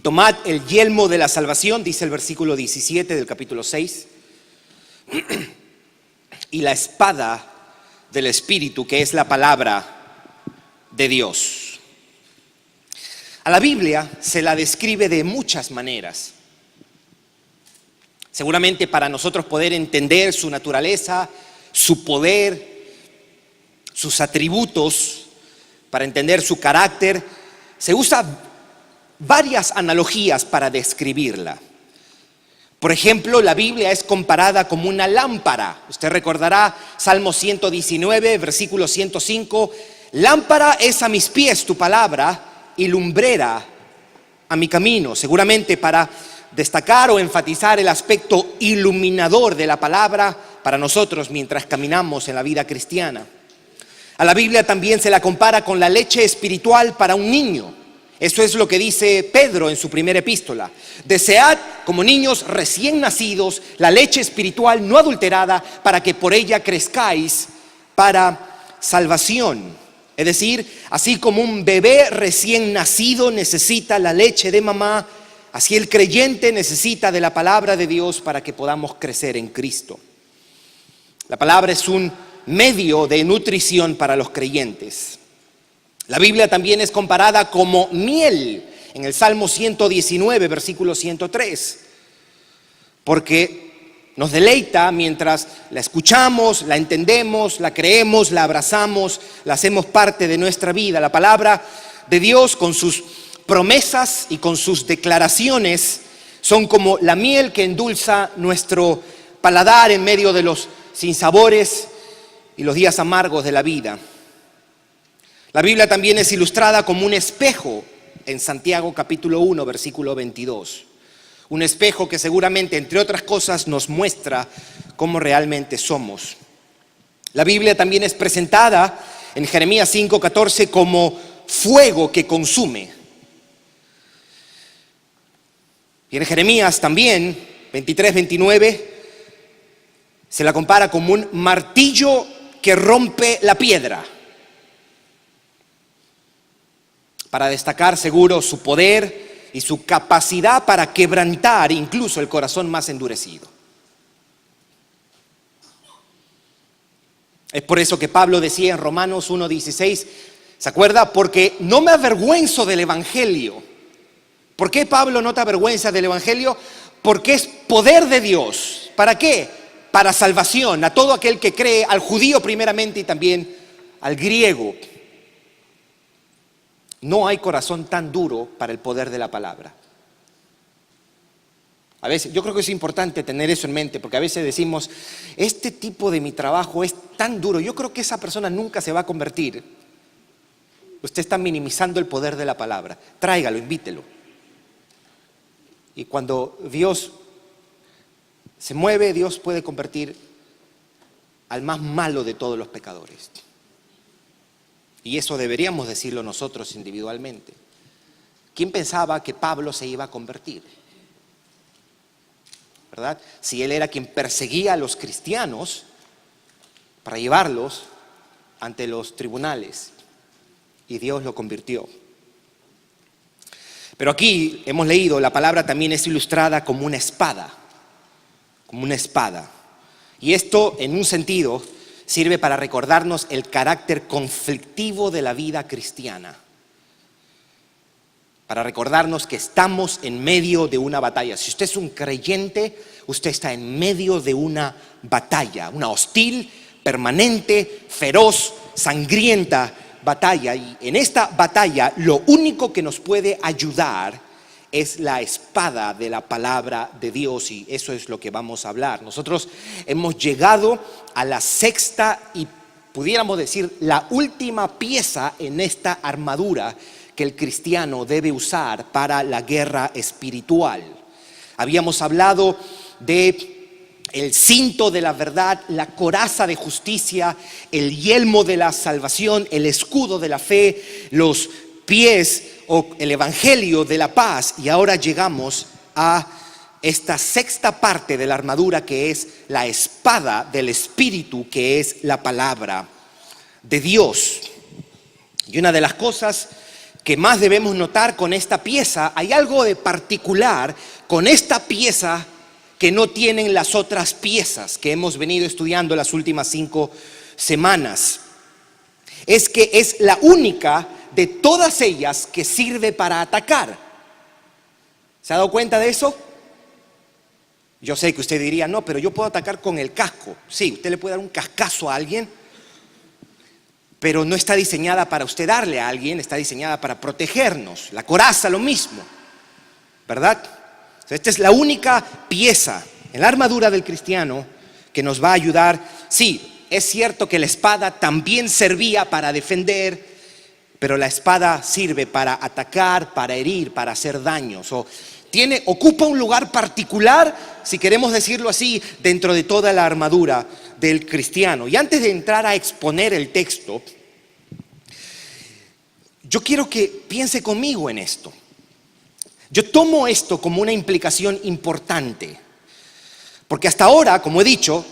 tomad el yelmo de la salvación, dice el versículo 17 del capítulo 6, y la espada del Espíritu, que es la palabra de Dios. A la Biblia se la describe de muchas maneras. Seguramente para nosotros poder entender su naturaleza, su poder, sus atributos, para entender su carácter, se usa varias analogías para describirla. Por ejemplo, la Biblia es comparada como una lámpara. Usted recordará Salmo 119, versículo 105. Lámpara es a mis pies tu palabra y lumbrera a mi camino. Seguramente para destacar o enfatizar el aspecto iluminador de la palabra para nosotros mientras caminamos en la vida cristiana. A la Biblia también se la compara con la leche espiritual para un niño. Eso es lo que dice Pedro en su primera epístola. Desead como niños recién nacidos la leche espiritual no adulterada para que por ella crezcáis para salvación. Es decir, así como un bebé recién nacido necesita la leche de mamá, así el creyente necesita de la palabra de Dios para que podamos crecer en Cristo. La palabra es un medio de nutrición para los creyentes. La Biblia también es comparada como miel en el Salmo 119, versículo 103, porque nos deleita mientras la escuchamos, la entendemos, la creemos, la abrazamos, la hacemos parte de nuestra vida. La palabra de Dios con sus promesas y con sus declaraciones son como la miel que endulza nuestro paladar en medio de los sinsabores y los días amargos de la vida. La Biblia también es ilustrada como un espejo en Santiago capítulo 1, versículo 22. Un espejo que seguramente, entre otras cosas, nos muestra cómo realmente somos. La Biblia también es presentada en Jeremías 5:14 como fuego que consume. Y en Jeremías también, 23-29, se la compara como un martillo que rompe la piedra. Para destacar seguro su poder y su capacidad para quebrantar incluso el corazón más endurecido. Es por eso que Pablo decía en Romanos 1:16, ¿se acuerda? Porque no me avergüenzo del Evangelio. ¿Por qué Pablo no te avergüenza del Evangelio? Porque es poder de Dios. ¿Para qué? Para salvación a todo aquel que cree, al judío primeramente y también al griego. No hay corazón tan duro para el poder de la palabra. A veces, yo creo que es importante tener eso en mente, porque a veces decimos, este tipo de mi trabajo es tan duro, yo creo que esa persona nunca se va a convertir. Usted está minimizando el poder de la palabra. Tráigalo, invítelo. Y cuando Dios se mueve, Dios puede convertir al más malo de todos los pecadores. Y eso deberíamos decirlo nosotros individualmente. ¿Quién pensaba que Pablo se iba a convertir? ¿Verdad? Si él era quien perseguía a los cristianos para llevarlos ante los tribunales. Y Dios lo convirtió. Pero aquí hemos leído, la palabra también es ilustrada como una espada. Como una espada. Y esto, en un sentido, sirve para recordarnos el carácter conflictivo de la vida cristiana. Para recordarnos que estamos en medio de una batalla. Si usted es un creyente, usted está en medio de una batalla, una hostil, permanente, feroz, sangrienta batalla. Y en esta batalla lo único que nos puede ayudar es la espada de la palabra de Dios, y eso es lo que vamos a hablar. Nosotros hemos llegado a la sexta y pudiéramos decir la última pieza en esta armadura que el cristiano debe usar para la guerra espiritual. Habíamos hablado de el cinto de la verdad, la coraza de justicia, el yelmo de la salvación, el escudo de la fe, los pies o el evangelio de la paz, y ahora llegamos a esta sexta parte de la armadura, que es la espada del Espíritu, que es la palabra de Dios. Y una de las cosas que más debemos notar con esta pieza, hay algo de particular con esta pieza que no tienen las otras piezas que hemos venido estudiando las últimas 5 semanas. Es que es la única de todas ellas que sirve para atacar. ¿Se ha dado cuenta de eso? Yo sé que usted diría, no, pero yo puedo atacar con el casco. Sí, usted le puede dar un cascazo a alguien, pero no está diseñada para usted darle a alguien, está diseñada para protegernos. La coraza, lo mismo, ¿verdad? Esta es la única pieza en la armadura del cristiano que nos va a ayudar. Sí, es cierto que la espada también servía para defender, pero la espada sirve para atacar, para herir, para hacer daños. Ocupa un lugar particular, si queremos decirlo así, dentro de toda la armadura del cristiano. Y antes de entrar a exponer el texto, yo quiero que piense conmigo en esto. Yo tomo esto como una implicación importante, porque hasta ahora, como he dicho,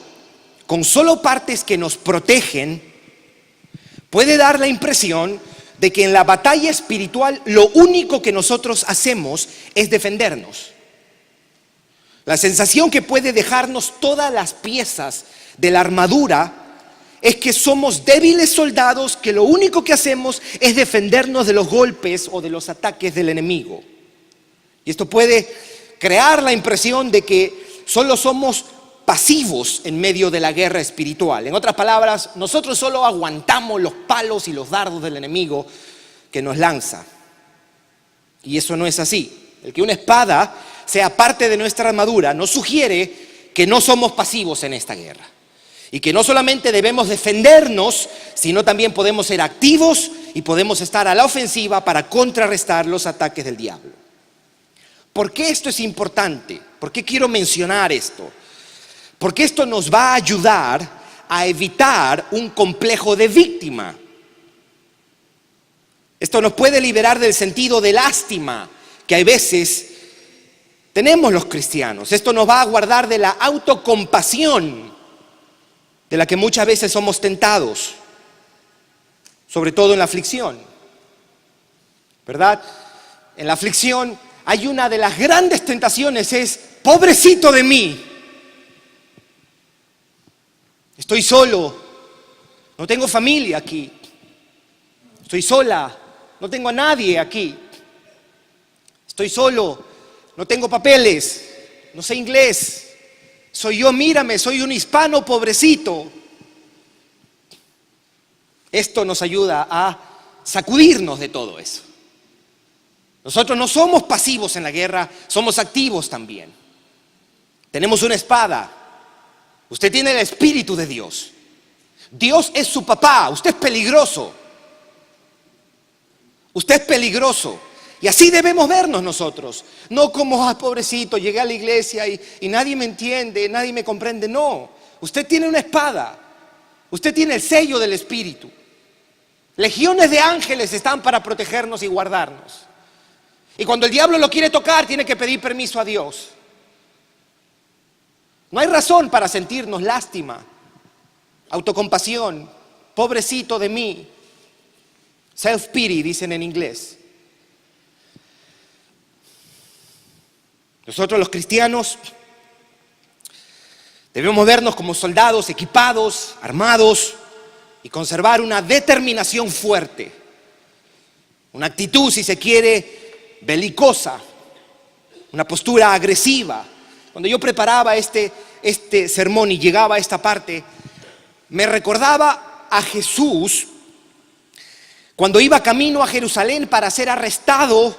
con solo partes que nos protegen, puede dar la impresión de que en la batalla espiritual lo único que nosotros hacemos es defendernos. La sensación que puede dejarnos todas las piezas de la armadura es que somos débiles soldados que lo único que hacemos es defendernos de los golpes o de los ataques del enemigo. Y esto puede crear la impresión de que solo somos pasivos en medio de la guerra espiritual. En otras palabras, nosotros solo aguantamos los palos y los dardos del enemigo que nos lanza. Y eso no es así. El que una espada sea parte de nuestra armadura nos sugiere que no somos pasivos en esta guerra. Y que no solamente debemos defendernos, sino también podemos ser activos y podemos estar a la ofensiva para contrarrestar los ataques del diablo. ¿Por qué esto es importante? ¿Por qué quiero mencionar esto? Porque esto nos va a ayudar a evitar un complejo de víctima. Esto nos puede liberar del sentido de lástima que a veces tenemos los cristianos. Esto nos va a guardar de la autocompasión de la que muchas veces somos tentados, sobre todo en la aflicción, ¿verdad? En la aflicción hay una de las grandes tentaciones, es pobrecito de mí. Estoy solo, no tengo familia aquí, estoy sola, no tengo a nadie aquí, estoy solo, no tengo papeles, no sé inglés, soy yo, mírame, soy un hispano pobrecito. Esto nos ayuda a sacudirnos de todo eso. Nosotros no somos pasivos en la guerra, somos activos también. Tenemos una espada. Usted tiene el Espíritu de Dios. Dios es su papá. Usted es peligroso. Usted es peligroso. Y así debemos vernos nosotros. No como, pobrecito, llegué a la iglesia y nadie me entiende, nadie me comprende. No. Usted tiene una espada. Usted tiene el sello del Espíritu. Legiones de ángeles están para protegernos y guardarnos. Y cuando el diablo lo quiere tocar, tiene que pedir permiso a Dios. No hay razón para sentirnos lástima, autocompasión, pobrecito de mí. Self-pity, dicen en inglés. Nosotros los cristianos debemos vernos como soldados equipados, armados y conservar una determinación fuerte. Una actitud, si se quiere, belicosa, una postura agresiva. Cuando yo preparaba este sermón y llegaba a esta parte, me recordaba a Jesús cuando iba camino a Jerusalén para ser arrestado,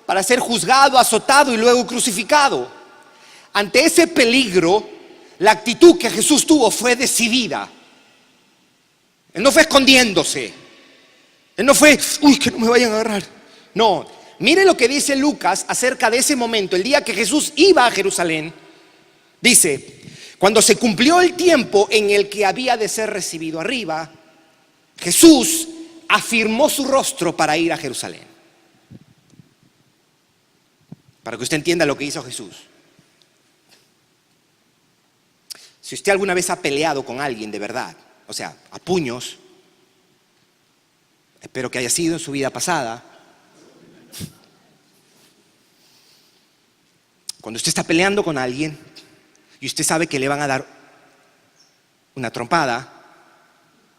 para ser juzgado, azotado y luego crucificado. Ante ese peligro, la actitud que Jesús tuvo fue decidida. Él no fue escondiéndose. Él no fue, que no me vayan a agarrar. No. Mire lo que dice Lucas acerca de ese momento, el día que Jesús iba a Jerusalén. Dice, cuando se cumplió el tiempo en el que había de ser recibido arriba, Jesús afirmó su rostro para ir a Jerusalén. Para que usted entienda lo que hizo Jesús. Si usted alguna vez ha peleado con alguien de verdad, o sea, a puños, espero que haya sido en su vida pasada, Cuando usted está peleando con alguien y usted sabe que le van a dar una trompada,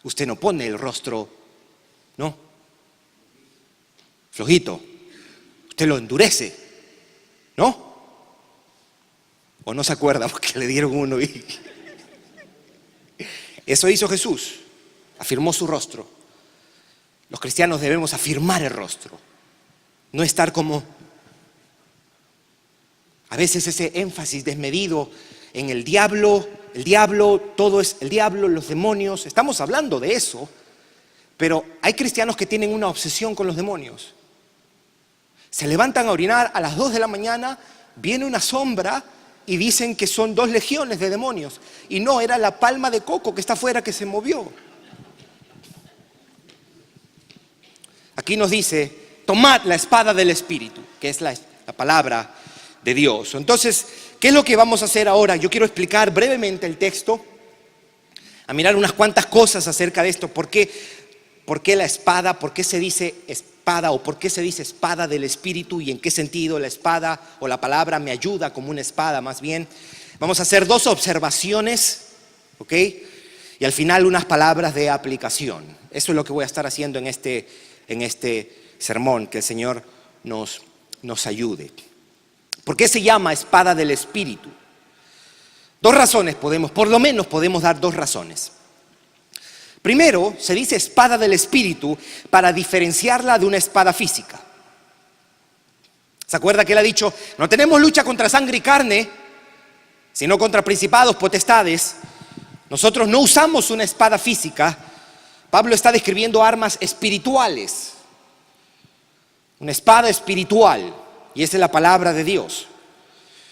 usted no pone el rostro, ¿no?, flojito. Usted lo endurece, ¿no? ¿O no se acuerda porque le dieron uno? Eso hizo Jesús, afirmó su rostro. Los cristianos debemos afirmar el rostro, no estar como a veces ese énfasis desmedido en el diablo, todo es el diablo, los demonios. Estamos hablando de eso, pero hay cristianos que tienen una obsesión con los demonios. Se levantan a orinar a las 2 de la mañana, viene una sombra y dicen que son 2 legiones de demonios. Y no, era la palma de coco que está afuera que se movió. Aquí nos dice, tomad la espada del Espíritu, que es la palabra de Dios. Entonces, ¿qué es lo que vamos a hacer ahora? Yo quiero explicar brevemente el texto, a mirar unas cuantas cosas acerca de esto. ¿Por qué la espada? ¿Por qué se dice espada? ¿O por qué se dice espada del Espíritu? ¿Y en qué sentido la espada o la palabra me ayuda como una espada más bien? Vamos a hacer 2 observaciones, ¿ok? Y al final unas palabras de aplicación. Eso es lo que voy a estar haciendo en este sermón, que el Señor nos ayude. ¿Por qué se llama espada del Espíritu? 2 razones por lo menos podemos dar 2 razones. Primero, se dice espada del Espíritu para diferenciarla de una espada física. ¿Se acuerda que él ha dicho, no tenemos lucha contra sangre y carne, sino contra principados, potestades? Nosotros no usamos una espada física. Pablo está describiendo armas espirituales, una espada espiritual, y esa es la palabra de Dios.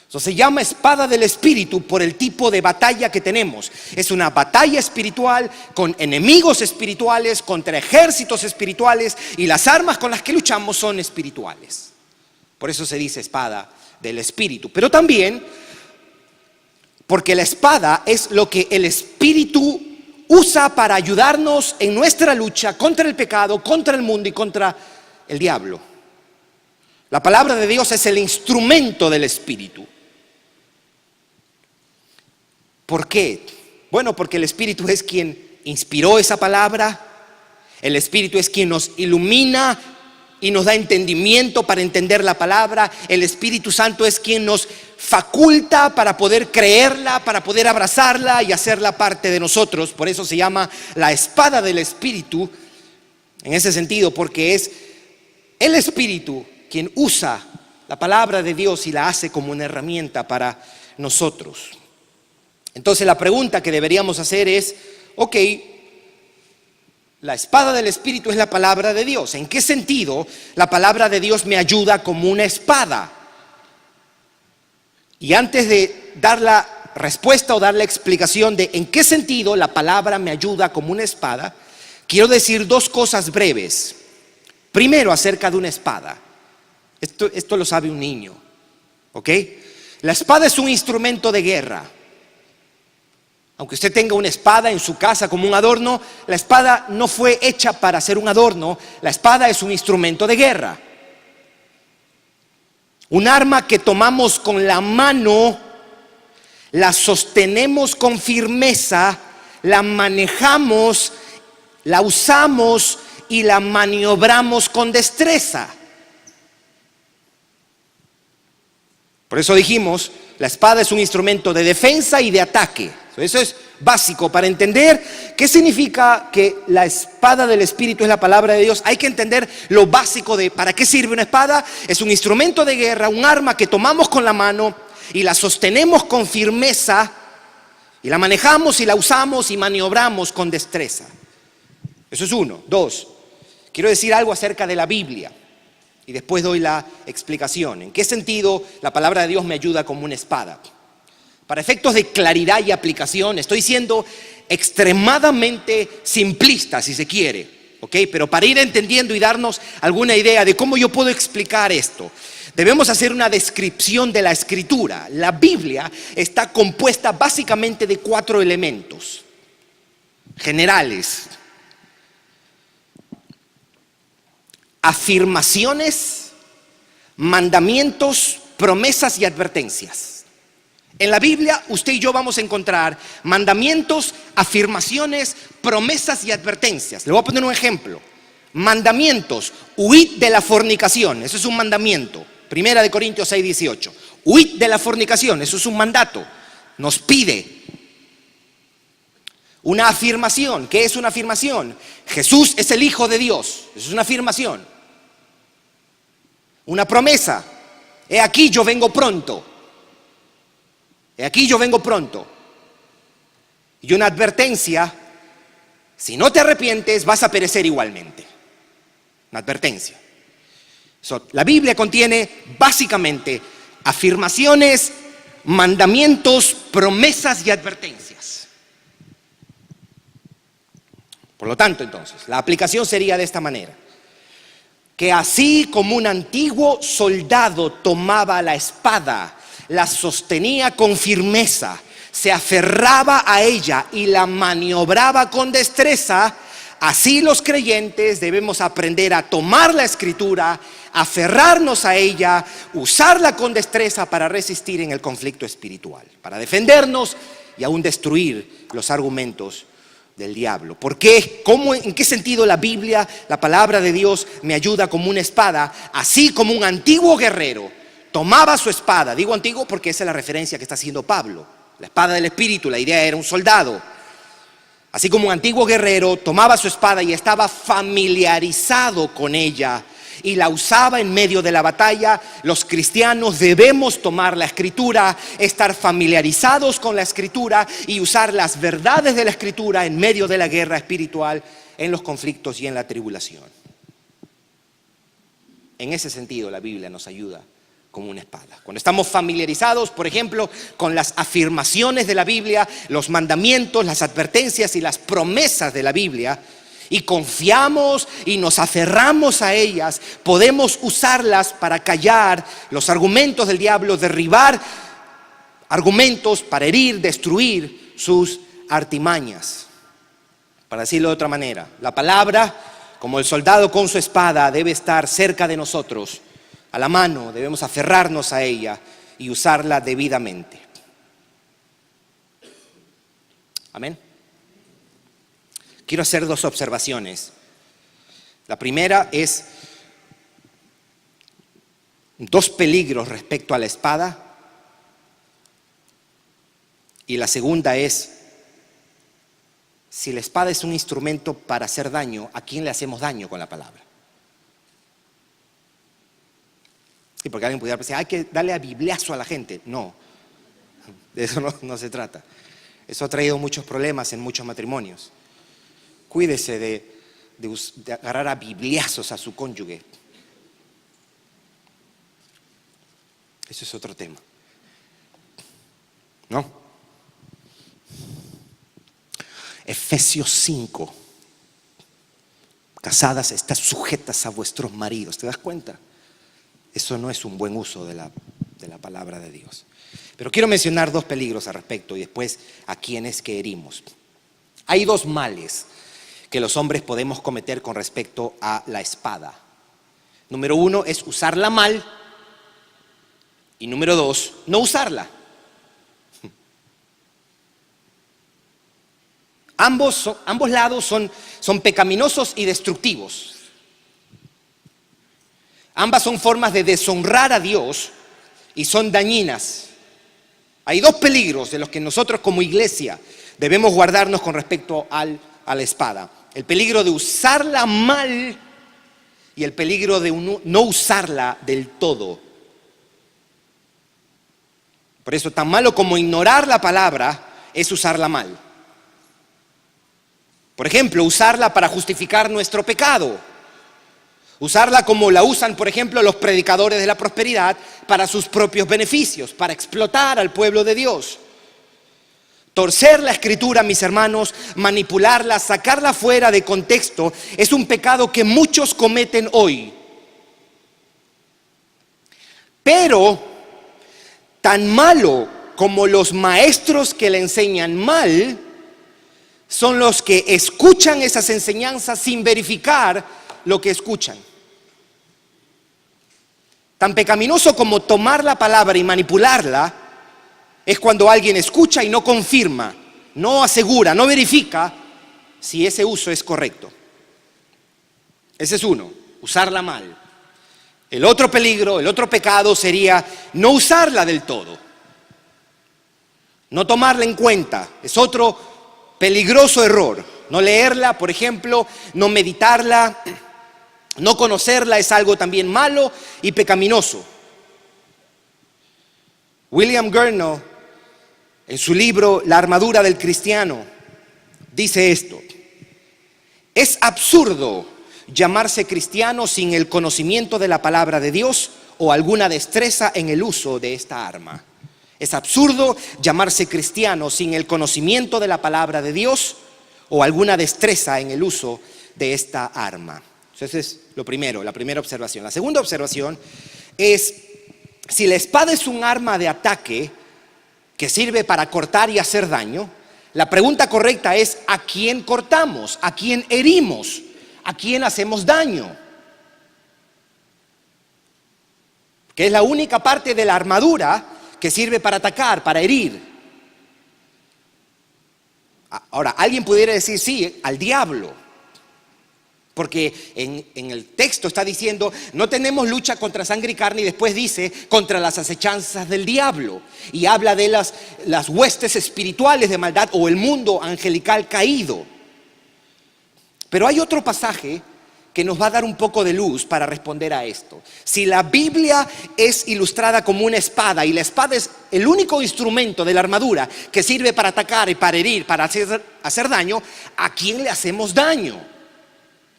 Entonces se llama espada del Espíritu por el tipo de batalla que tenemos. Es una batalla espiritual con enemigos espirituales, contra ejércitos espirituales, y las armas con las que luchamos son espirituales. Por eso se dice espada del Espíritu. Pero también porque la espada es lo que el Espíritu usa para ayudarnos en nuestra lucha contra el pecado, contra el mundo y contra el diablo. La palabra de Dios es el instrumento del Espíritu. ¿Por qué? Bueno, porque el Espíritu es quien inspiró esa palabra. El Espíritu es quien nos ilumina y nos da entendimiento para entender la palabra. El Espíritu Santo es quien nos faculta para poder creerla, para poder abrazarla y hacerla parte de nosotros. Por eso se llama la espada del Espíritu, en ese sentido, porque es el Espíritu quien usa la palabra de Dios y la hace como una herramienta para nosotros. Entonces la pregunta que deberíamos hacer es, ok, la espada del Espíritu es la palabra de Dios. ¿En qué sentido la palabra de Dios me ayuda como una espada? Y antes de dar la respuesta o dar la explicación de en qué sentido la palabra me ayuda como una espada, quiero decir 2 cosas breves. Primero, acerca de una espada. Esto lo sabe un niño, ¿ok? La espada es un instrumento de guerra. Aunque usted tenga una espada en su casa como un adorno, la espada no fue hecha para ser un adorno. La espada es un instrumento de guerra. Un arma que tomamos con la mano, la sostenemos con firmeza, la manejamos, la usamos y la maniobramos con destreza. Por eso dijimos, la espada es un instrumento de defensa y de ataque. Eso es básico para entender qué significa que la espada del Espíritu es la palabra de Dios. Hay que entender lo básico de para qué sirve una espada. Es un instrumento de guerra, un arma que tomamos con la mano y la sostenemos con firmeza y la manejamos y la usamos y maniobramos con destreza. Eso es 1. 2, quiero decir algo acerca de la Biblia y después doy la explicación. ¿En qué sentido la palabra de Dios me ayuda como una espada? Para efectos de claridad y aplicación, estoy siendo extremadamente simplista, si se quiere, ¿ok? Pero para ir entendiendo y darnos alguna idea de cómo yo puedo explicar esto, debemos hacer una descripción de la Escritura. La Biblia está compuesta básicamente de 4 elementos generales: afirmaciones, mandamientos, promesas y advertencias. En la Biblia, usted y yo vamos a encontrar mandamientos, afirmaciones, promesas y advertencias. Le voy a poner un ejemplo. Mandamientos: huid de la fornicación, eso es un mandamiento. 1 Corintios 6:18. Huid de la fornicación, eso es un mandato. Nos pide. Una afirmación. ¿Qué es una afirmación? Jesús es el Hijo de Dios. Eso es una afirmación. Una promesa: he aquí yo vengo pronto. He aquí yo vengo pronto. Y una advertencia: si no te arrepientes vas a perecer igualmente. Una advertencia. La Biblia contiene básicamente afirmaciones, mandamientos, promesas y advertencias. Por lo tanto, entonces, la aplicación sería de esta manera: que así como un antiguo soldado tomaba la espada, la sostenía con firmeza, se aferraba a ella y la maniobraba con destreza, así los creyentes debemos aprender a tomar la Escritura, aferrarnos a ella, usarla con destreza para resistir en el conflicto espiritual, para defendernos y aún destruir los argumentos del diablo. ¿Por qué? ¿Cómo? ¿En qué sentido la Biblia, la palabra de Dios, me ayuda como una espada? Así como un antiguo guerrero tomaba su espada. Digo antiguo porque esa es la referencia que está haciendo Pablo. La espada del Espíritu, la idea era un soldado. Así como un antiguo guerrero tomaba su espada y estaba familiarizado con ella y la usaba en medio de la batalla, los cristianos debemos tomar la Escritura, estar familiarizados con la Escritura y usar las verdades de la Escritura en medio de la guerra espiritual, en los conflictos y en la tribulación. En ese sentido, la Biblia nos ayuda como una espada. Cuando estamos familiarizados, por ejemplo, con las afirmaciones de la Biblia, los mandamientos, las advertencias y las promesas de la Biblia, y confiamos y nos aferramos a ellas, podemos usarlas para callar los argumentos del diablo, derribar argumentos para herir, destruir sus artimañas. Para decirlo de otra manera, la palabra, como el soldado con su espada, debe estar cerca de nosotros, a la mano. Debemos aferrarnos a ella y usarla debidamente. Amén. Quiero hacer dos observaciones. La primera es dos peligros respecto a la espada. Y la segunda es, si la espada es un instrumento para hacer daño, ¿a quién le hacemos daño con la palabra? Sí, porque alguien pudiera pensar, hay que darle a bibliazo a la gente. No, de eso no se trata. Eso ha traído muchos problemas en muchos matrimonios. Cuídese de agarrar a bibliazos a su cónyuge. Eso es otro tema. ¿No? Efesios 5. Casadas, estad sujetas a vuestros maridos. ¿Te das cuenta? Eso no es un buen uso de la palabra de Dios. Pero quiero mencionar dos peligros al respecto y después a quienes que herimos. Hay dos males que los hombres podemos cometer con respecto a la espada. Número uno es usarla mal y número dos, no usarla. Ambos lados son pecaminosos y destructivos. Ambas son formas de deshonrar a Dios y son dañinas. Hay dos peligros de los que nosotros como iglesia debemos guardarnos con respecto a la espada. El peligro de usarla mal y el peligro de no usarla del todo. Por eso, tan malo como ignorar la palabra es usarla mal. Por ejemplo, usarla para justificar nuestro pecado. Usarla como la usan, por ejemplo, los predicadores de la prosperidad para sus propios beneficios, para explotar al pueblo de Dios. Torcer la Escritura, mis hermanos, manipularla, sacarla fuera de contexto, es un pecado que muchos cometen hoy. Pero, tan malo como los maestros que le enseñan mal, son los que escuchan esas enseñanzas sin verificar lo que escuchan. Tan pecaminoso como tomar la palabra y manipularla es cuando alguien escucha y no confirma, no asegura, no verifica si ese uso es correcto. Ese es uno, usarla mal. El otro peligro, el otro pecado sería no usarla del todo, no tomarla en cuenta. Es otro peligroso error. No leerla, por ejemplo, no meditarla, no conocerla es algo también malo y pecaminoso. William Gurnall, en su libro La armadura del cristiano, dice esto: es absurdo llamarse cristiano sin el conocimiento de la palabra de Dios o alguna destreza en el uso de esta arma. Es absurdo llamarse cristiano sin el conocimiento de la palabra de Dios o alguna destreza en el uso de esta arma. Entonces es lo primero, la primera observación. La segunda observación es: si la espada es un arma de ataque que sirve para cortar y hacer daño, la pregunta correcta es: ¿a quién cortamos? ¿A quién herimos? ¿A quién hacemos daño? Que es la única parte de la armadura que sirve para atacar, para herir. Ahora, alguien pudiera decir sí, al diablo, porque en el texto está diciendo no tenemos lucha contra sangre y carne, y después dice contra las acechanzas del diablo, y habla de las huestes espirituales de maldad o el mundo angelical caído. Pero hay otro pasaje que nos va a dar un poco de luz para responder a esto. Si la Biblia es ilustrada como una espada, y la espada es el único instrumento de la armadura que sirve para atacar y para herir, para hacer daño, ¿a quién le hacemos daño?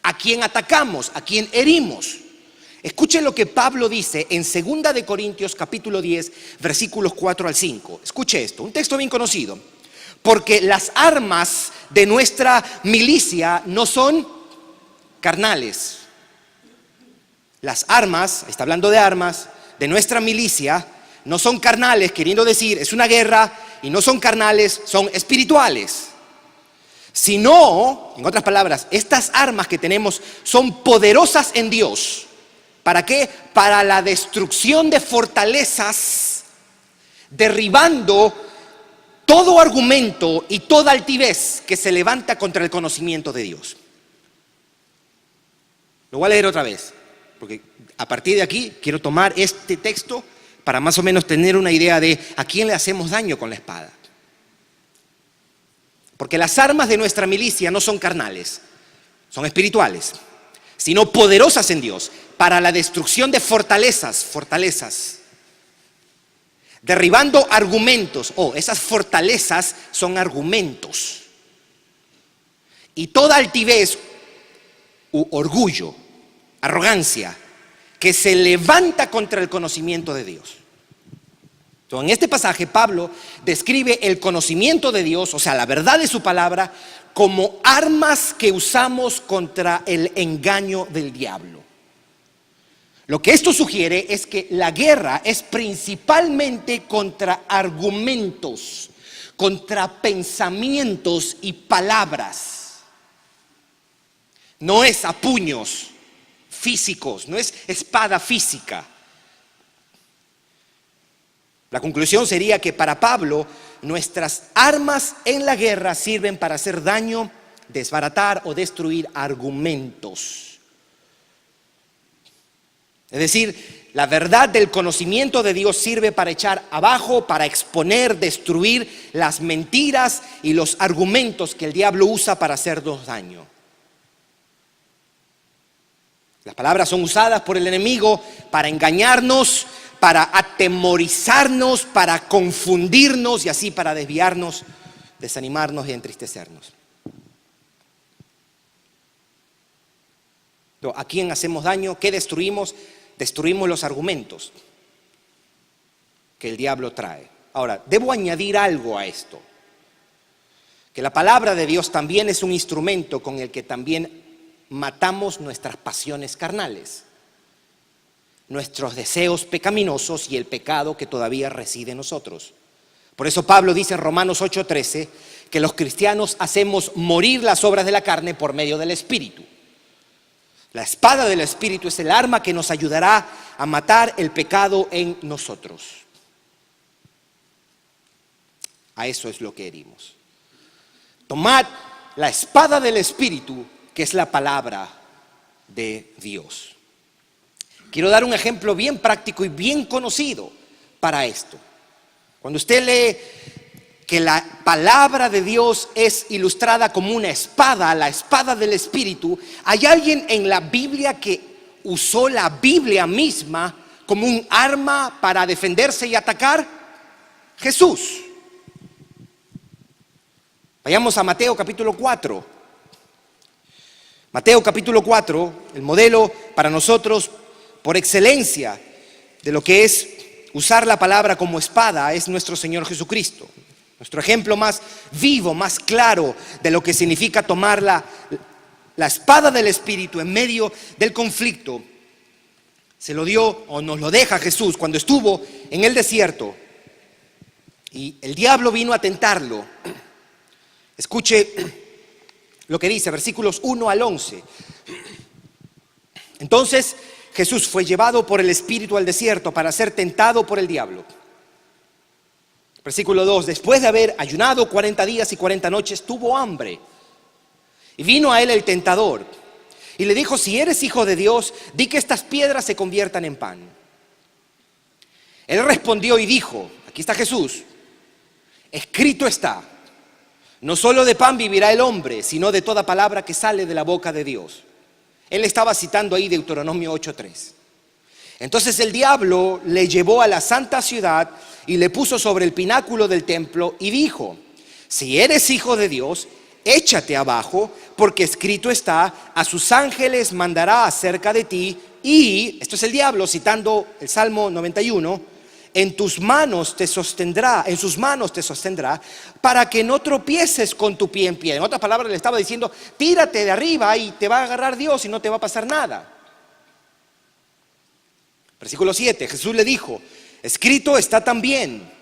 ¿A quién atacamos? ¿A quién herimos? Escuchen lo que Pablo dice en 2 de Corintios capítulo 10, versículos 4 al 5. Escuche esto, un texto bien conocido. Porque las armas de nuestra milicia no son carnales. Las armas, está hablando de armas, de nuestra milicia no son carnales, queriendo decir, es una guerra, y no son carnales, son espirituales. Sino, en otras palabras, estas armas que tenemos son poderosas en Dios. ¿Para qué? Para la destrucción de fortalezas, derribando todo argumento y toda altivez que se levanta contra el conocimiento de Dios. Lo voy a leer otra vez, porque a partir de aquí quiero tomar este texto para más o menos tener una idea de a quién le hacemos daño con la espada. Porque las armas de nuestra milicia no son carnales, son espirituales, sino poderosas en Dios para la destrucción de fortalezas, derribando argumentos. Esas fortalezas son argumentos. Y toda altivez u orgullo, arrogancia, que se levanta contra el conocimiento de Dios. Entonces, en este pasaje Pablo describe el conocimiento de Dios, o sea, la verdad de su palabra, como armas que usamos contra el engaño del diablo. Lo que esto sugiere es que la guerra es principalmente contra argumentos, contra pensamientos y palabras. No es a puños físicos, no es espada física. La conclusión sería que para Pablo, nuestras armas en la guerra sirven para hacer daño, desbaratar o destruir argumentos. Es decir, la verdad del conocimiento de Dios sirve para echar abajo, para exponer, destruir las mentiras y los argumentos que el diablo usa para hacernos daño. Las palabras son usadas por el enemigo para engañarnos, para atemorizarnos, para confundirnos y así para desviarnos, desanimarnos y entristecernos. ¿A quién hacemos daño? ¿Qué destruimos? Destruimos los argumentos que el diablo trae. Ahora, debo añadir algo a esto, que la palabra de Dios también es un instrumento con el que también matamos nuestras pasiones carnales, nuestros deseos pecaminosos y el pecado que todavía reside en nosotros. Por eso Pablo dice en Romanos 8:13 que los cristianos hacemos morir las obras de la carne por medio del Espíritu. La espada del Espíritu es el arma que nos ayudará a matar el pecado en nosotros. A eso es lo que herimos. Tomad la espada del Espíritu, que es la palabra de Dios. Quiero dar un ejemplo bien práctico y bien conocido para esto. Cuando usted lee que la palabra de Dios es ilustrada como una espada, la espada del Espíritu, ¿hay alguien en la Biblia que usó la Biblia misma como un arma para defenderse y atacar? Jesús. Vayamos a Mateo capítulo 4. Mateo capítulo 4, el modelo para nosotros por excelencia de lo que es usar la palabra como espada es nuestro Señor Jesucristo. Nuestro ejemplo más vivo, más claro de lo que significa tomar la espada del Espíritu en medio del conflicto, se lo dio o nos lo deja Jesús cuando estuvo en el desierto y el diablo vino a tentarlo. Escuche lo que dice, versículos 1 al 11. Entonces Jesús fue llevado por el Espíritu al desierto para ser tentado por el diablo. Versículo 2, después de haber ayunado 40 días y 40 noches, tuvo hambre. Y vino a él el tentador y le dijo, si eres hijo de Dios, di que estas piedras se conviertan en pan. Él respondió y dijo, aquí está Jesús, escrito está, no solo de pan vivirá el hombre, sino de toda palabra que sale de la boca de Dios. Él estaba citando ahí Deuteronomio 8:3. Entonces el diablo le llevó a la santa ciudad y le puso sobre el pináculo del templo y dijo, si eres hijo de Dios, échate abajo, porque escrito está, a sus ángeles mandará acerca de ti y, esto es el diablo citando el Salmo 91, en sus manos te sostendrá, para que no tropieces con tu pie en pie. En otras palabras le estaba diciendo, tírate de arriba y te va a agarrar Dios y no te va a pasar nada. Versículo 7, Jesús le dijo, escrito está también,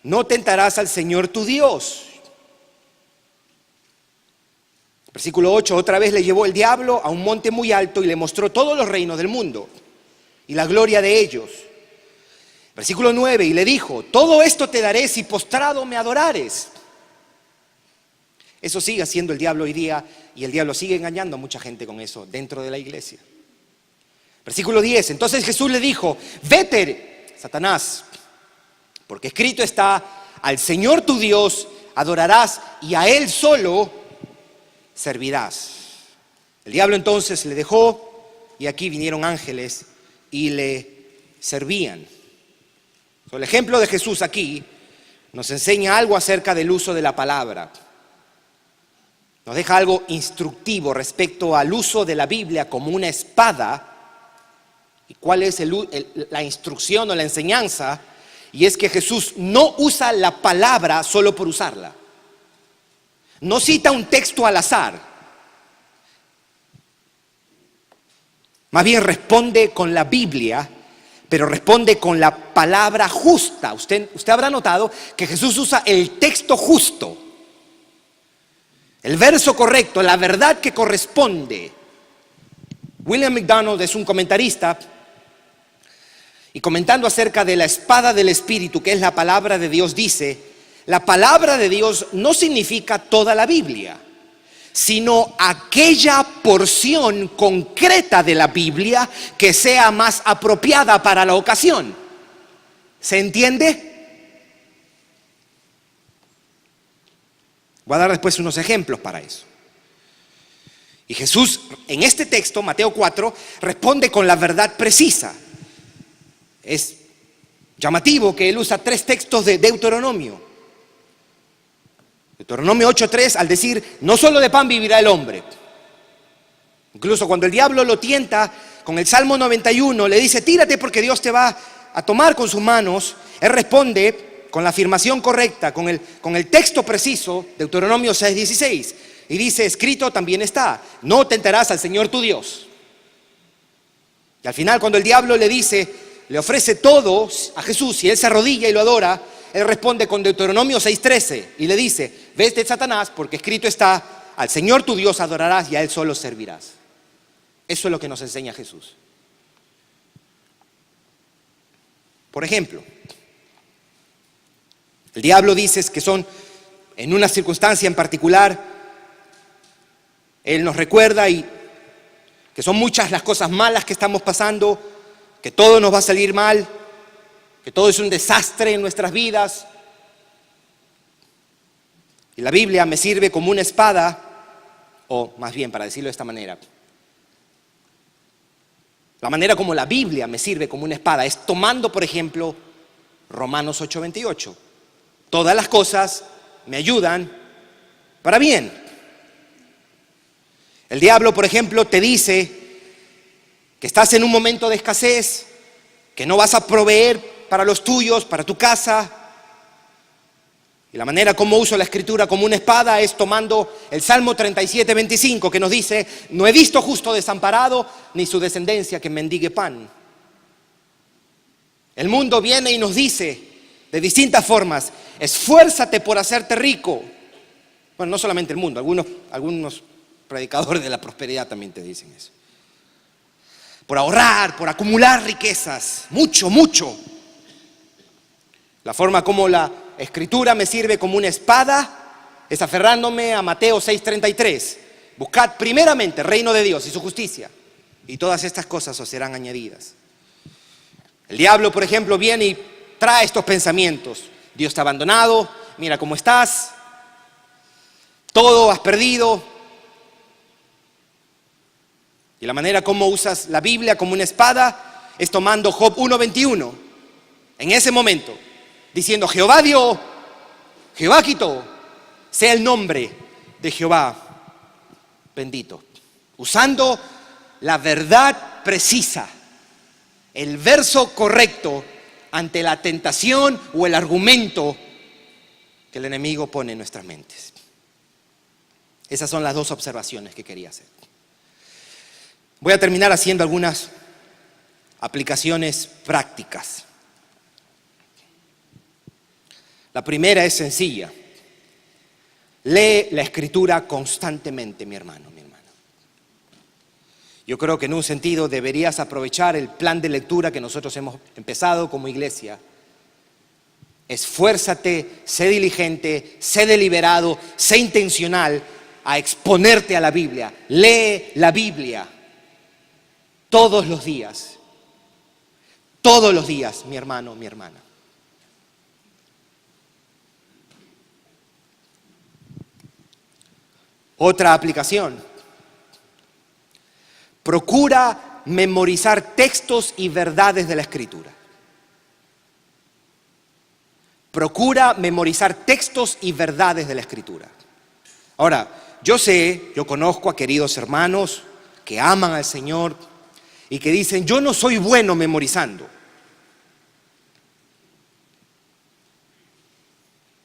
no tentarás al Señor tu Dios. Versículo 8, otra vez le llevó el diablo a un monte muy alto y le mostró todos los reinos del mundo y la gloria de ellos. Versículo 9, y le dijo, todo esto te daré si postrado me adorares. Eso sigue haciendo el diablo hoy día y el diablo sigue engañando a mucha gente con eso dentro de la iglesia. Versículo 10, entonces Jesús le dijo, vete, Satanás, porque escrito está, al Señor tu Dios adorarás y a Él solo servirás. El diablo entonces le dejó y aquí vinieron ángeles y le servían. El ejemplo de Jesús aquí nos enseña algo acerca del uso de la palabra. Nos deja algo instructivo respecto al uso de la Biblia como una espada. ¿Y cuál es la instrucción o la enseñanza? Y es que Jesús no usa la palabra solo por usarla. No cita un texto al azar. Más bien responde con la Biblia, pero responde con la palabra justa. Usted habrá notado que Jesús usa el texto justo, el verso correcto, la verdad que corresponde. William MacDonald es un comentarista y comentando acerca de la espada del Espíritu, que es la palabra de Dios, dice, la palabra de Dios no significa toda la Biblia, sino aquella porción concreta de la Biblia que sea más apropiada para la ocasión. ¿Se entiende? Voy a dar después unos ejemplos para eso. Y Jesús, en este texto, Mateo 4, responde con la verdad precisa. Es llamativo que él usa 3 textos de Deuteronomio. Deuteronomio 8:3 al decir, no solo de pan vivirá el hombre. Incluso cuando el diablo lo tienta con el Salmo 91, le dice, tírate porque Dios te va a tomar con sus manos. Él responde con la afirmación correcta, con el texto preciso, Deuteronomio 6:16. Y dice, escrito también está, no tentarás al Señor tu Dios. Y al final cuando el diablo le ofrece todo a Jesús y él se arrodilla y lo adora, él responde con Deuteronomio 6:13 y le dice, vete Satanás, porque escrito está, al Señor tu Dios adorarás y a Él solo servirás. Eso es lo que nos enseña Jesús. Por ejemplo, el diablo dice que son, en una circunstancia en particular, él nos recuerda y que son muchas las cosas malas que estamos pasando, que todo nos va a salir mal, que todo es un desastre en nuestras vidas. Y la Biblia me sirve como una espada, o más bien, para decirlo de esta manera, la manera como la Biblia me sirve como una espada es tomando, por ejemplo, Romanos 8:28. Todas las cosas me ayudan para bien. El diablo, por ejemplo, te dice que estás en un momento de escasez, que no vas a proveer para los tuyos, para tu casa. Y la manera como uso la Escritura como una espada es tomando el Salmo 37:25, que nos dice: no he visto justo desamparado, ni su descendencia que mendigue pan. El mundo viene y nos dice de distintas formas: esfuérzate por hacerte rico. Bueno, no solamente el mundo, algunos predicadores de la prosperidad también te dicen eso. Por ahorrar, por acumular riquezas, mucho, mucho. La forma como la Escritura me sirve como una espada es aferrándome a Mateo 6:33. Buscad primeramente el reino de Dios y su justicia, y todas estas cosas os serán añadidas. El diablo, por ejemplo, viene y trae estos pensamientos: Dios te ha abandonado, mira cómo estás, todo has perdido. Y la manera como usas la Biblia como una espada es tomando Job 1:21. En ese momento, diciendo: Jehová dio, Jehová quitó, sea el nombre de Jehová bendito. Usando la verdad precisa, el verso correcto ante la tentación o el argumento que el enemigo pone en nuestras mentes. Esas son las dos observaciones que quería hacer. Voy a terminar haciendo algunas aplicaciones prácticas. La primera es sencilla. Lee la Escritura constantemente, mi hermano, mi hermana. Yo creo que en un sentido deberías aprovechar el plan de lectura que nosotros hemos empezado como iglesia. Esfuérzate, sé diligente, sé deliberado, sé intencional a exponerte a la Biblia. Lee la Biblia todos los días. Todos los días, mi hermano, mi hermana. Otra aplicación. Procura memorizar textos y verdades de la Escritura. Procura memorizar textos y verdades de la Escritura. Ahora, yo conozco a queridos hermanos que aman al Señor y que dicen: yo no soy bueno memorizando.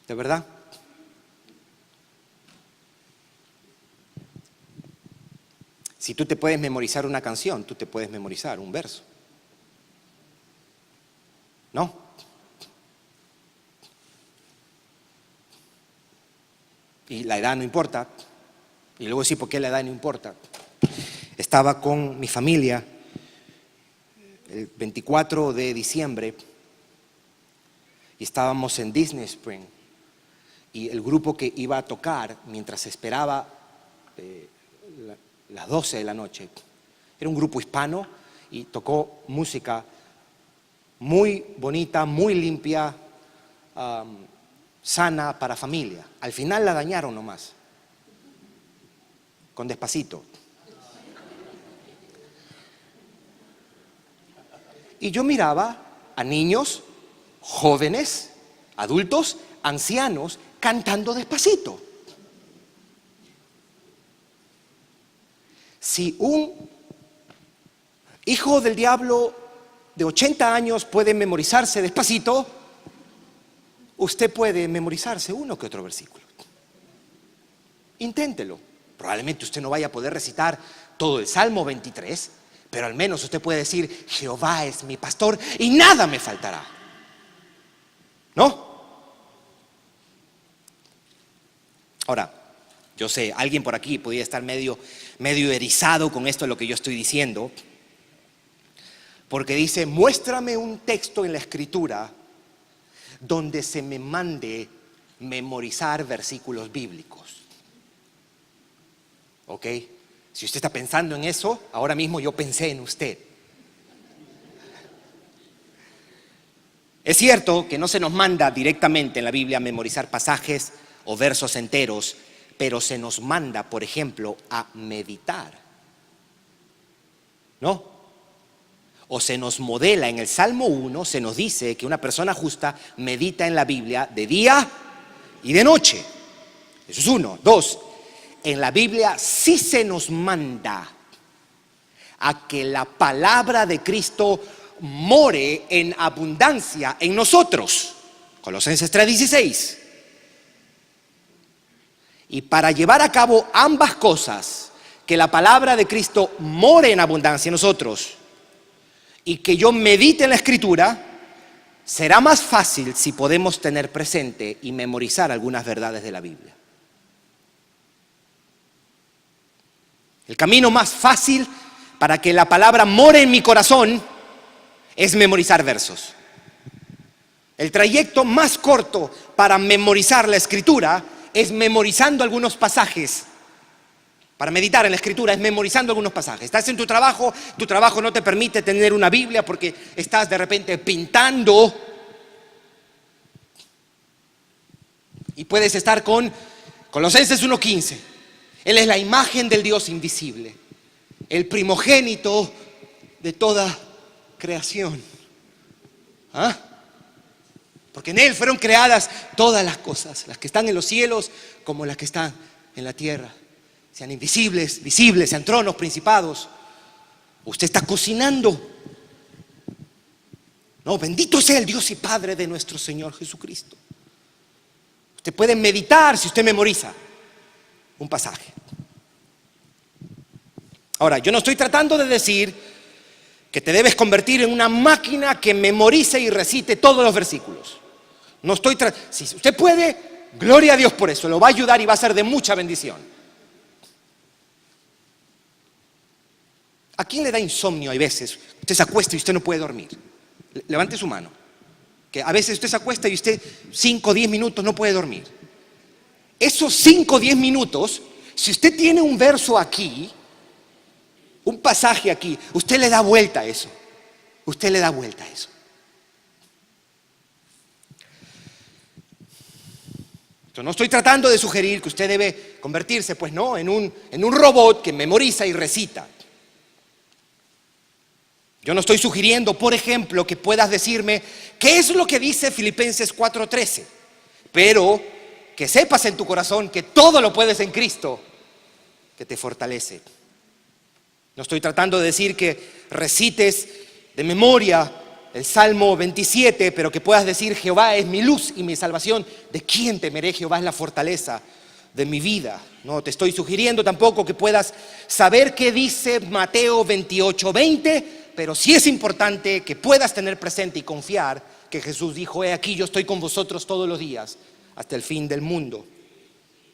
¿De verdad? Si tú te puedes memorizar una canción, tú te puedes memorizar un verso. ¿No? Y la edad no importa. Y luego sí, ¿por qué la edad no importa? Estaba con mi familia el 24 de diciembre y estábamos en Disney Spring. Y el grupo que iba a tocar mientras esperaba las 12 de la noche, era un grupo hispano y tocó música muy bonita, muy limpia, sana para familia. Al final la dañaron nomás, con Despacito. Y yo miraba a niños, jóvenes, adultos, ancianos, cantando Despacito. Si un hijo del diablo de 80 años puede memorizarse Despacito, usted puede memorizarse uno que otro versículo. Inténtelo. Probablemente usted no vaya a poder recitar todo el Salmo 23, pero al menos usted puede decir: Jehová es mi pastor y nada me faltará. ¿No? Ahora, Yo sé, alguien por aquí podría estar medio erizado con esto de lo que yo estoy diciendo, porque dice, muéstrame un texto en la Escritura donde se me mande memorizar versículos bíblicos. ¿Ok? Si usted está pensando en eso, ahora mismo yo pensé en usted. Es cierto que no se nos manda directamente en la Biblia a memorizar pasajes o versos enteros, pero se nos manda, por ejemplo, a meditar, ¿no? O se nos modela en el Salmo 1, se nos dice que una persona justa medita en la Biblia de día y de noche. Eso es uno. Dos, en la Biblia sí se nos manda a que la palabra de Cristo more en abundancia en nosotros. Colosenses 3:16. Y para llevar a cabo ambas cosas, que la palabra de Cristo more en abundancia en nosotros y que yo medite en la Escritura, será más fácil si podemos tener presente y memorizar algunas verdades de la Biblia. El camino más fácil para que la palabra more en mi corazón es memorizar versos. El trayecto más corto para memorizar la Escritura es memorizando algunos pasajes. Para meditar en la Escritura es memorizando algunos pasajes. Estás en tu trabajo no te permite tener una Biblia porque estás de repente pintando y puedes estar con Colosenses 1:15. Él es la imagen del Dios invisible, el primogénito de toda creación. ¿Ah? Porque en Él fueron creadas todas las cosas, las que están en los cielos como las que están en la tierra. Sean invisibles, visibles, sean tronos, principados. Usted está cocinando. No, bendito sea el Dios y Padre de nuestro Señor Jesucristo. Usted puede meditar si usted memoriza un pasaje. Ahora, yo no estoy tratando de decir que te debes convertir en una máquina que memorice y recite todos los versículos. No estoy si usted puede, gloria a Dios por eso, lo va a ayudar y va a ser de mucha bendición. ¿A quién le da insomnio? Hay veces, usted se acuesta y usted no puede dormir. Levante su mano. Que a veces usted se acuesta y usted 5 o 10 minutos no puede dormir. Esos 5 o 10 minutos, si usted tiene un verso aquí, un pasaje aquí, usted le da vuelta a eso. Usted le da vuelta a eso. Yo no estoy tratando de sugerir que usted debe convertirse, pues no, en un robot que memoriza y recita. Yo no estoy sugiriendo, por ejemplo, que puedas decirme qué es lo que dice Filipenses 4:13, pero que sepas en tu corazón que todo lo puedes en Cristo, que te fortalece. No estoy tratando de decir que recites de memoria el Salmo 27, pero que puedas decir, Jehová es mi luz y mi salvación. ¿De quién temeré? Jehová es la fortaleza de mi vida. No te estoy sugiriendo tampoco que puedas saber qué dice Mateo 28:20, pero sí es importante que puedas tener presente y confiar que Jesús dijo, he aquí yo estoy con vosotros todos los días hasta el fin del mundo.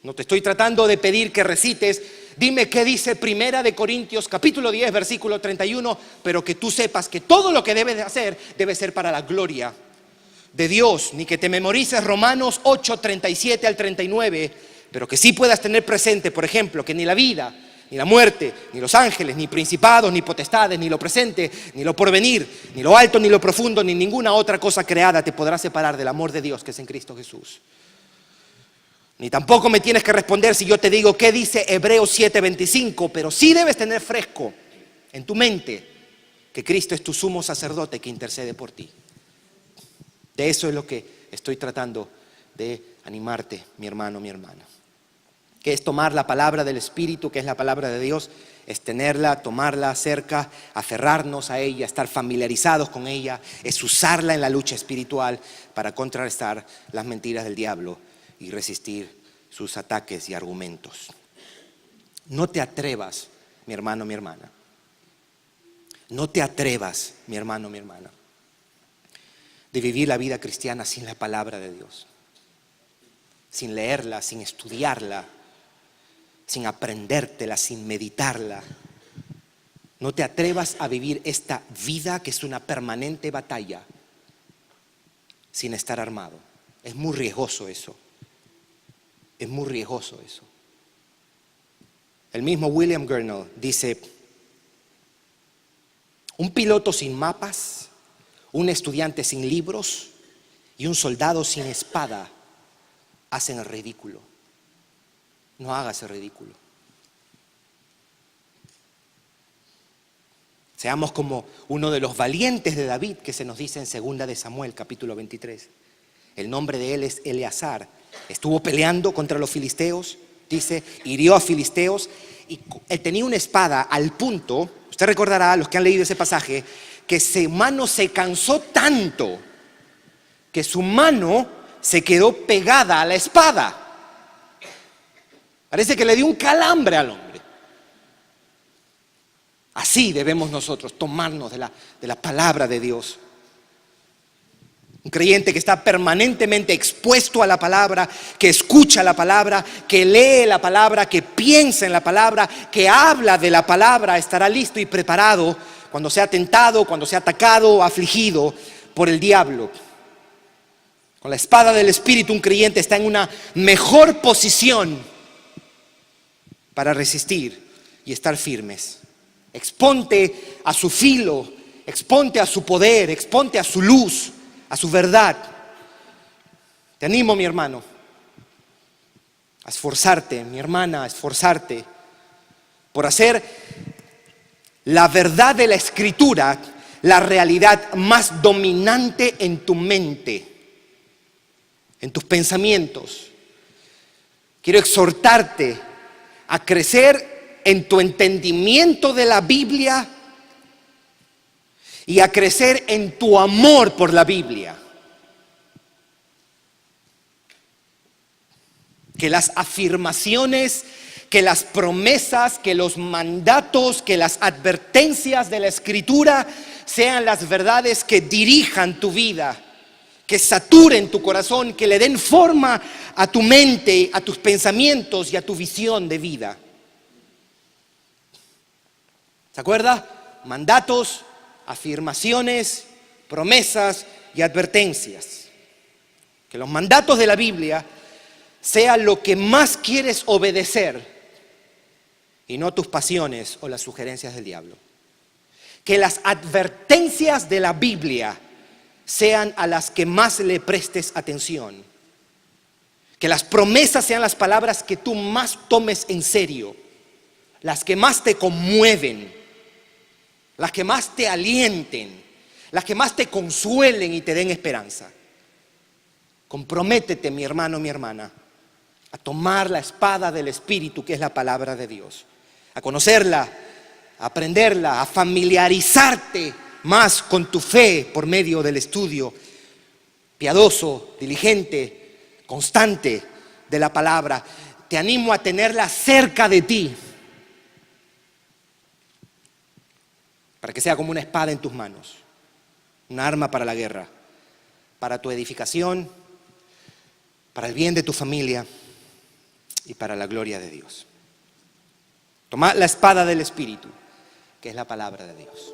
No te estoy tratando de pedir que recites, dime qué dice Primera de Corintios capítulo 10 versículo 31, pero que tú sepas que todo lo que debes de hacer debe ser para la gloria de Dios, ni que te memorices Romanos 8:37 al 39, pero que sí puedas tener presente, por ejemplo, que ni la vida, ni la muerte, ni los ángeles, ni principados, ni potestades, ni lo presente, ni lo porvenir, ni lo alto, ni lo profundo, ni ninguna otra cosa creada te podrá separar del amor de Dios que es en Cristo Jesús. Ni tampoco me tienes que responder si yo te digo qué dice Hebreos 7:25, pero sí debes tener fresco en tu mente que Cristo es tu sumo sacerdote que intercede por ti. De eso es lo que estoy tratando de animarte, mi hermano, mi hermana. Que es tomar la palabra del Espíritu, que es la palabra de Dios, es tenerla, tomarla cerca, aferrarnos a ella, estar familiarizados con ella, es usarla en la lucha espiritual para contrarrestar las mentiras del diablo y resistir sus ataques y argumentos. No te atrevas, mi hermano, mi hermana. No te atrevas, mi hermano, mi hermana, de vivir la vida cristiana sin la palabra de Dios, sin leerla, sin estudiarla, sin aprendértela, sin meditarla, no te atrevas a vivir esta vida que es una permanente batalla sin estar armado. Es muy riesgoso eso. Es muy riesgoso eso. El mismo William Gurnall dice: un piloto sin mapas, un estudiante sin libros y un soldado sin espada hacen el ridículo. No hagas el ridículo. Seamos como uno de los valientes de David que se nos dice en 2 de Samuel, capítulo 23. El nombre de él es Eleazar. Estuvo peleando contra los filisteos, dice, hirió a filisteos y él tenía una espada al punto, usted recordará, los que han leído ese pasaje, que su mano se cansó tanto que su mano se quedó pegada a la espada. Parece que le dio un calambre al hombre. Así debemos nosotros tomarnos de la palabra de Dios. Un creyente que está permanentemente expuesto a la palabra, que escucha la palabra, que lee la palabra, que piensa en la palabra, que habla de la palabra, estará listo y preparado cuando sea tentado, cuando sea atacado o afligido por el diablo. Con la espada del Espíritu, un creyente está en una mejor posición para resistir y estar firmes. Exponte a su filo, exponte a su poder, exponte a su luz, a su verdad. Te animo, mi hermano, a esforzarte, mi hermana, a esforzarte por hacer la verdad de la Escritura la realidad más dominante en tu mente, en tus pensamientos. Quiero exhortarte a crecer en tu entendimiento de la Biblia y a crecer en tu amor por la Biblia. Que las afirmaciones, que las promesas, que los mandatos, que las advertencias de la Escritura sean las verdades que dirijan tu vida, que saturen tu corazón, que le den forma a tu mente, a tus pensamientos y a tu visión de vida. ¿Se acuerda? Mandatos, afirmaciones, promesas y advertencias. Que los mandatos de la Biblia sean lo que más quieres obedecer y no tus pasiones o las sugerencias del diablo. Que las advertencias de la Biblia sean a las que más le prestes atención. Que las promesas sean las palabras que tú más tomes en serio, las que más te conmueven, las que más te alienten, las que más te consuelen y te den esperanza. Comprométete, mi hermano, mi hermana, a tomar la espada del Espíritu, que es la palabra de Dios, a conocerla, a aprenderla, a familiarizarte más con tu fe por medio del estudio piadoso, diligente, constante de la palabra. Te animo a tenerla cerca de ti, para que sea como una espada en tus manos, una arma para la guerra, para tu edificación, para el bien de tu familia y para la gloria de Dios. Toma la espada del Espíritu, que es la palabra de Dios.